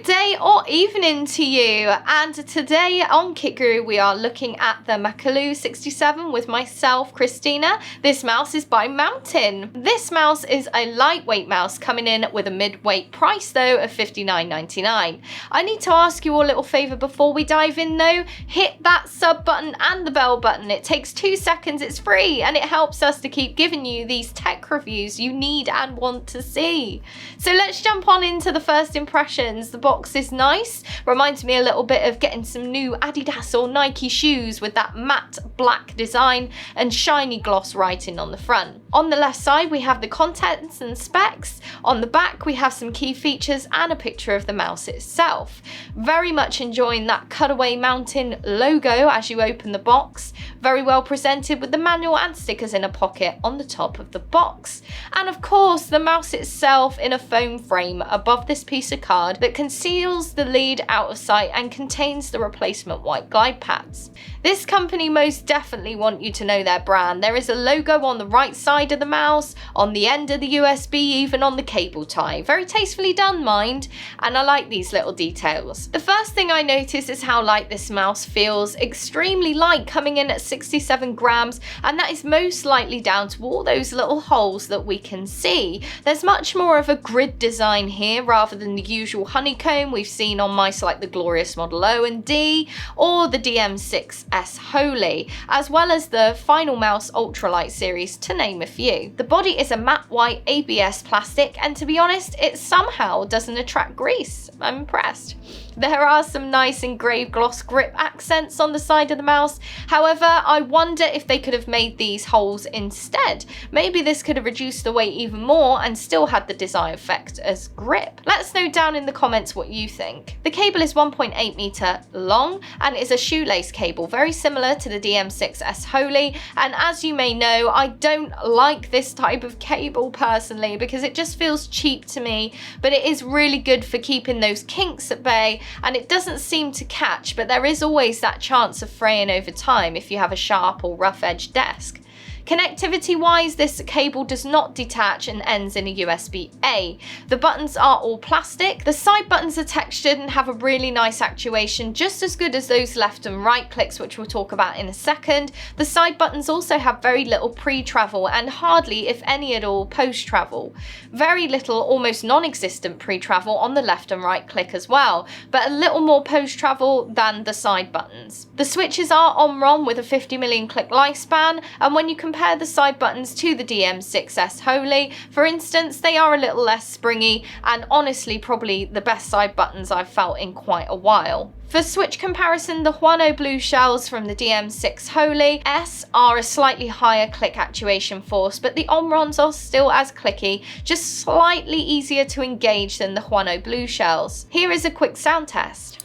day or evening to you, and today on Kit Guru we are looking at the Makalu 67 with myself, Christina. This mouse is by Mountain. This mouse is a lightweight mouse coming in with a mid-weight price though of $59.99. I need to ask you a little favour before we dive in though. Hit that sub button and the bell button. It takes 2 seconds, it's free, and it helps us to keep giving you these tech reviews you need and want to see. So let's jump on into the first impressions. The box is nice, reminds me a little bit of getting some new Adidas or Nike shoes with that matte black design and shiny gloss writing on the front. On the left side we have the contents and specs. On the back we have some key features and a picture of the mouse itself. Very much enjoying that cutaway Mountain logo as you open the box. Very well presented with the manual and stickers in a pocket on the top of the box. And of course the mouse itself in a foam frame above this piece of card that conceals the lead out of sight and contains the replacement white glide pads. This company most definitely want you to know their brand. There is a logo on the right side of the mouse, on the end of the USB, even on the cable tie. Very tastefully done, mind, and I like these little details. The first thing I notice is how light this mouse feels. Extremely light, coming in at 67 grams, and that is most likely down to all those little holes that we can see. There's much more of a grid design here rather than the usual honeycomb we've seen on mice like the glorious Model O and D or the DM6S Holy, as well as the Final Mouse Ultralight series, to name a few. The body is a matte white ABS plastic, and to be honest, it somehow doesn't attract grease. I'm impressed. There are some nice engraved gloss grip accents on the side of the mouse. However, I wonder if they could have made these holes instead. Maybe this could have reduced the weight even more and still had the desired effect as grip. Let us know down in the comments what you think. The cable is 1.8 meter long and is a shoelace cable, very similar to the DM6S Holy. And as you may know, I don't like this type of cable personally because it just feels cheap to me, but it is really good for keeping those kinks at bay, and it doesn't seem to catch, but there is always that chance of fraying over time if you have a sharp or rough edged desk. Connectivity wise, this cable does not detach and ends in a USB-A. The buttons are all plastic. The side buttons are textured and have a really nice actuation, just as good as those left and right clicks, which we'll talk about in a second. The side buttons also have very little pre-travel and hardly, if any at all, post-travel. Very little, almost non-existent pre-travel on the left and right click as well, but a little more post-travel than the side buttons. The switches are on-ROM with a 50 million click lifespan, and when you compare the side buttons to the DM6S Holy, for instance, they are a little less springy and honestly probably the best side buttons I've felt in quite a while. For switch comparison, the Huano blue shells from the DM6 Holy S are a slightly higher click actuation force, but the Omrons are still as clicky, just slightly easier to engage than the Huano blue shells. Here is a quick sound test.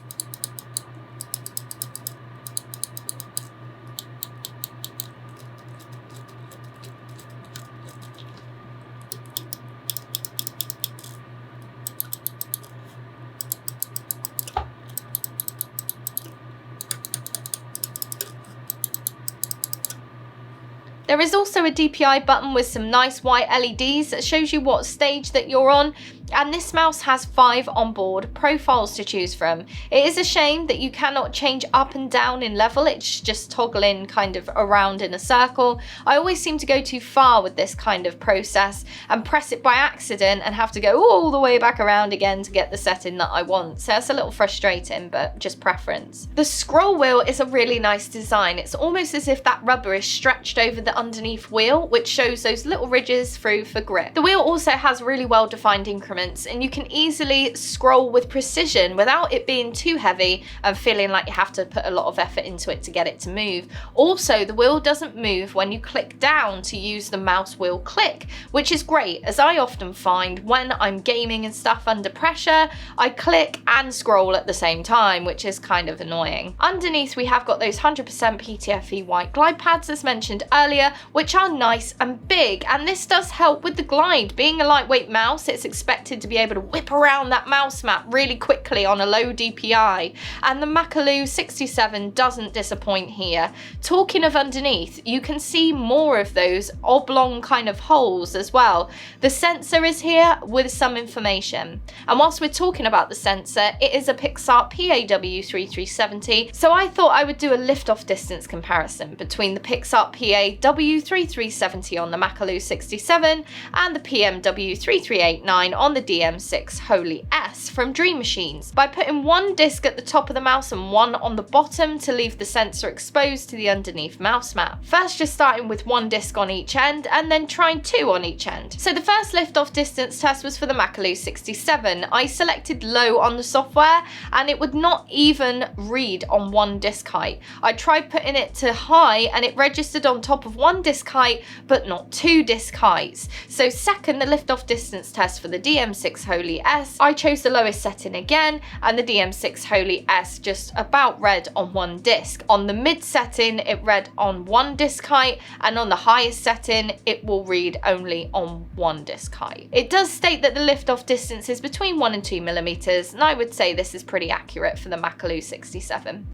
There is also a DPI button with some nice white LEDs that shows you what stage that you're on, and this mouse has 5 onboard profiles to choose from. It is a shame that you cannot change up and down in level, it's just toggling kind of around in a circle. I always seem to go too far with this kind of process and press it by accident and have to go all the way back around again to get the setting that I want, so it's a little frustrating, but just preference. The scroll wheel is a really nice design. It's almost as if that rubber is stretched over the underneath wheel, which shows those little ridges through for grip. The wheel also has really well defined increments, and you can easily scroll with precision without it being too heavy and feeling like you have to put a lot of effort into it to get it to move. Also, the wheel doesn't move when you click down to use the mouse wheel click, which is great, as I often find when I'm gaming and stuff under pressure, I click and scroll at the same time, which is kind of annoying. Underneath we have got those 100% PTFE white glide pads as mentioned earlier, which are nice and big, and this does help with the glide. Being a lightweight mouse, it's expected expected to be able to whip around that mouse map really quickly on a low DPI, and the Makalu 67 doesn't disappoint here. Talking of underneath, you can see more of those oblong kind of holes as well. The sensor is here with some information, and whilst we're talking about the sensor, it is a Pixar PAW3370, so I thought I would do a lift-off distance comparison between the Pixar PAW3370 on the Makalu 67 and the PMW3389 on the DM6 Holy S from Dream Machines by putting one disc at the top of the mouse and one on the bottom to leave the sensor exposed to the underneath mouse map. First just starting with one disc on each end and then trying two on each end. So the first lift-off distance test was for the Makalu 67. I selected low on the software and it would not even read on one disc height. I tried putting it to high and it registered on top of one disc height but not two disc heights. So second, the lift-off distance test for the DM6 Holy S, I chose the lowest setting again and the DM6 Holy S just about read on one disc. On the mid setting it read on one disc height, and on the highest setting it will read only on one disc height. It does state that the lift-off distance is between 1 and 2 millimeters, and I would say this is pretty accurate for the Makalu 67.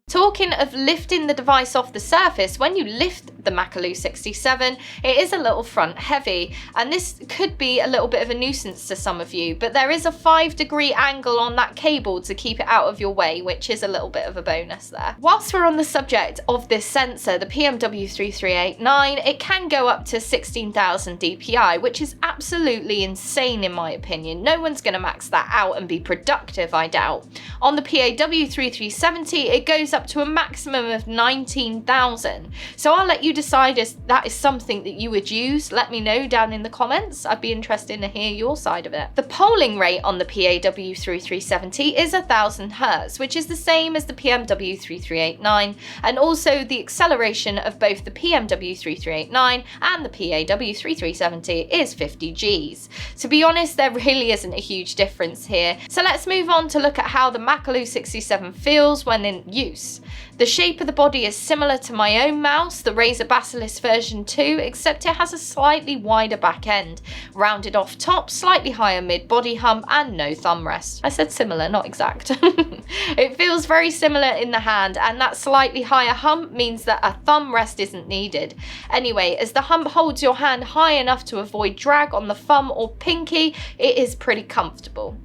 Talking of lifting the device off the surface, when you lift the Makalu 67, it is a little front heavy, and this could be a little bit of a nuisance to some of you, but there is a 5-degree angle on that cable to keep it out of your way, which is a little bit of a bonus there. Whilst we're on the subject of this sensor, the PMW3389, it can go up to 16,000 DPI, which is absolutely insane in my opinion. No one's going to max that out and be productive, I doubt. On the PAW3370, it goes up to a maximum of 19,000. So I'll let you decide if that is something that you would use. Let me know down in the comments. I'd be interested to hear your side of it. The polling rate on the PAW3370 is 1000 Hz, which is the same as the PMW3389, and also the acceleration of both the PMW3389 and the PAW3370 is 50 Gs. To be honest, there really isn't a huge difference here. So let's move on to look at how the Makalu 67 feels when in use. The shape of the body is similar to my own mouse, the Razer Basilisk version 2, except it has a slightly wider back end, rounded off top, slightly higher mid-body hump, and no thumb rest. I said similar, not exact. It feels very similar in the hand, and that slightly higher hump means that a thumb rest isn't needed. Anyway, as the hump holds your hand high enough to avoid drag on the thumb or pinky, it is pretty comfortable.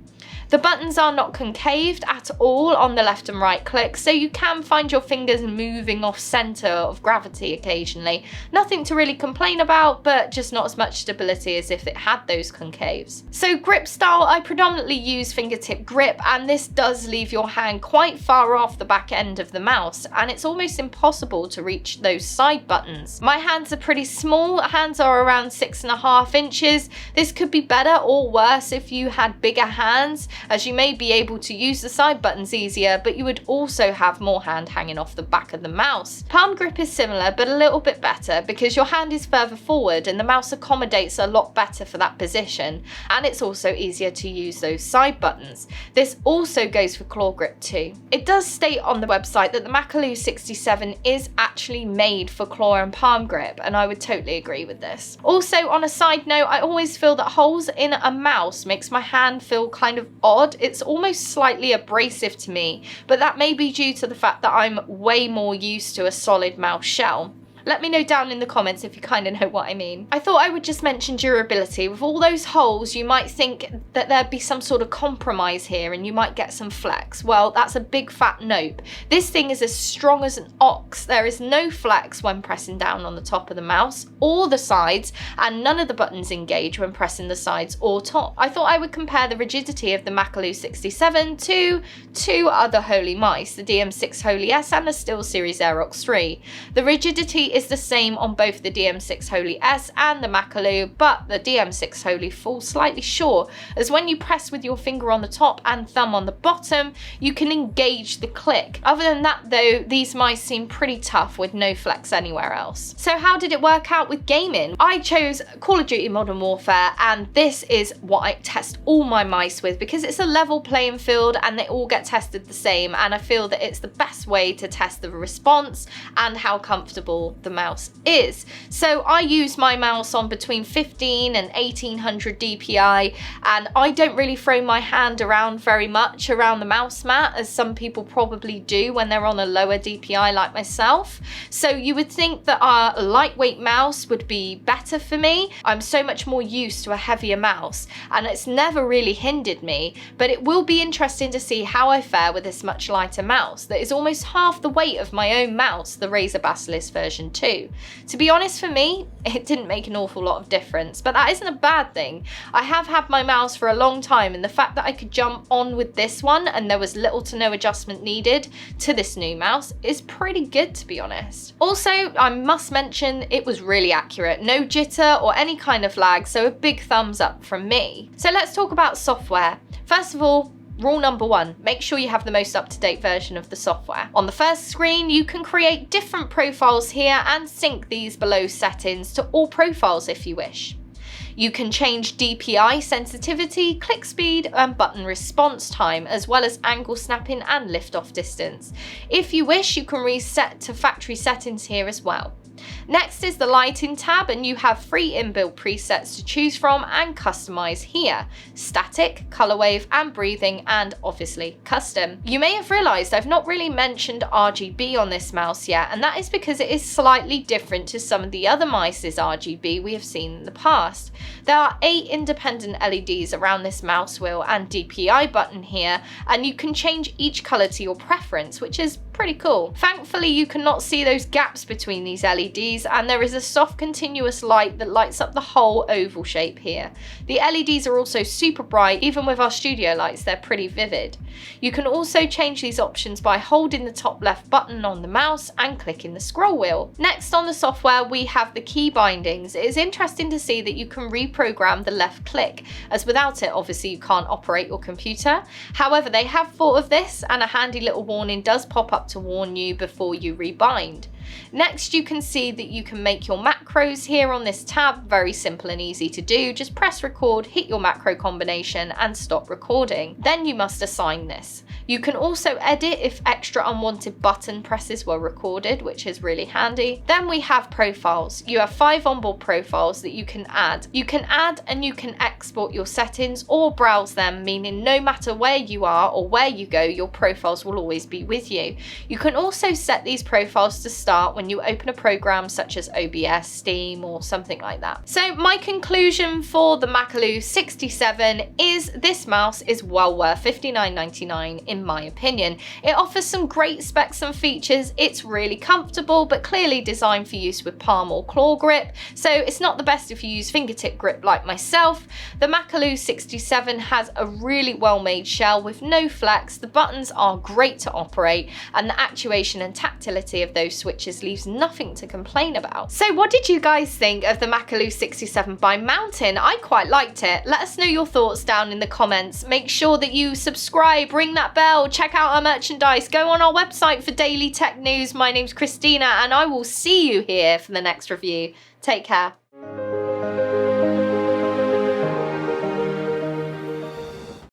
The buttons are not concaved at all on the left and right click, so you can find your fingers moving off centre of gravity occasionally. Nothing to really complain about, but just not as much stability as if it had those concaves. So grip style, I predominantly use fingertip grip, and this does leave your hand quite far off the back end of the mouse, and it's almost impossible to reach those side buttons. My hands are pretty small, hands are around 6.5 inches. This could be better or worse if you had bigger hands, as you may be able to use the side buttons easier, but you would also have more hand hanging off the back of the mouse. Palm grip is similar, but a little bit better because your hand is further forward and the mouse accommodates a lot better for that position, and it's also easier to use those side buttons. This also goes for claw grip too. It does state on the website that the Makalu 67 is actually made for claw and palm grip, and I would totally agree with this. Also, on a side note, I always feel that holes in a mouse makes my hand feel kind of odd. It's almost slightly abrasive to me, but that may be due to the fact that I'm way more used to a solid mouse shell. Let me know down in the comments if you kind of know what I mean. I thought I would just mention durability. With all those holes, you might think that there'd be some sort of compromise here and you might get some flex. Well, that's a big fat nope. This thing is as strong as an ox. There is no flex when pressing down on the top of the mouse or the sides, and none of the buttons engage when pressing the sides or top. I thought I would compare the rigidity of the Makalu 67 to two other Holy mice, the DM6 Holy S and the SteelSeries Aerox 3. The rigidity Functionality is the same on both the DM6 Holy S and the Makalu, but the DM6 Holy falls slightly short, as when you press with your finger on the top and thumb on the bottom, you can engage the click. Other than that though, these mice seem pretty tough with no flex anywhere else. So how did it work out with gaming? I chose Call of Duty Modern Warfare, and this is what I test all my mice with because it's a level playing field and they all get tested the same, and I feel that it's the best way to test the response and how comfortable the mouse is. So I use my mouse on between 15 and 1800 DPI, and I don't really throw my hand around very much around the mouse mat as some people probably do when they're on a lower DPI like myself. So you would think that a lightweight mouse would be better for me. I'm so much more used to a heavier mouse and it's never really hindered me, but it will be interesting to see how I fare with this much lighter mouse that is almost half the weight of my own mouse, the Razer Basilisk version 2. To be honest, for me, it didn't make an awful lot of difference, but that isn't a bad thing. I have had my mouse for a long time, and the fact that I could jump on with this one and there was little to no adjustment needed to this new mouse is pretty good, to be honest. Also, I must mention it was really accurate, no jitter or any kind of lag, so a big thumbs up from me. So let's talk about software. First of all, rule number one, make sure you have the most up-to-date version of the software. On the first screen, you can create different profiles here and sync these below settings to all profiles if you wish. You can change DPI sensitivity, click speed and button response time, as well as angle snapping and lift-off distance. If you wish, you can reset to factory settings here as well. Next is the lighting tab, and you have 3 inbuilt presets to choose from and customize here: static, color wave and breathing, and obviously custom. You may have realized I've not really mentioned RGB on this mouse yet, and that is because it is slightly different to some of the other mice's RGB we have seen in the past. There are 8 independent LEDs around this mouse wheel and DPI button here, and you can change each color to your preference, which is pretty cool. Thankfully, you cannot see those gaps between these LEDs, and there is a soft continuous light that lights up the whole oval shape here. The LEDs are also super bright. Even with our studio lights, they're pretty vivid. You can also change these options by holding the top left button on the mouse and clicking the scroll wheel. Next on the software, we have the key bindings. It is interesting to see that you can reprogram the left click, as without it, obviously you can't operate your computer. However, they have thought of this, and a handy little warning does pop up to warn you before you rebind. Next, you can see that you can make your macros here on this tab. Very simple and easy to do. Just press record, hit your macro combination and stop recording. Then you must assign this. You can also edit if extra unwanted button presses were recorded, which is really handy. Then we have profiles. You have 5 onboard profiles that you can add. You can add and you can export your settings or browse them, meaning no matter where you are or where you go, your profiles will always be with you. You can also set these profiles to start when you open a program such as OBS, Steam or something like that. So my conclusion for the Makalu 67 is this mouse is well worth $59.99 in my opinion. It offers some great specs and features. It's really comfortable, but clearly designed for use with palm or claw grip, so it's not the best if you use fingertip grip like myself. The Makalu 67 has a really well made shell with no flex. The buttons are great to operate, and the actuation and tactility of those switches leaves nothing to complain about. So what did you guys think of the Makalu 67 by Mountain? I quite liked it. Let us know your thoughts down in the comments. Make sure that you subscribe, ring that bell, check out our merchandise, go on our website for daily tech news. My name's Christina and I will see you here for the next review. Take care.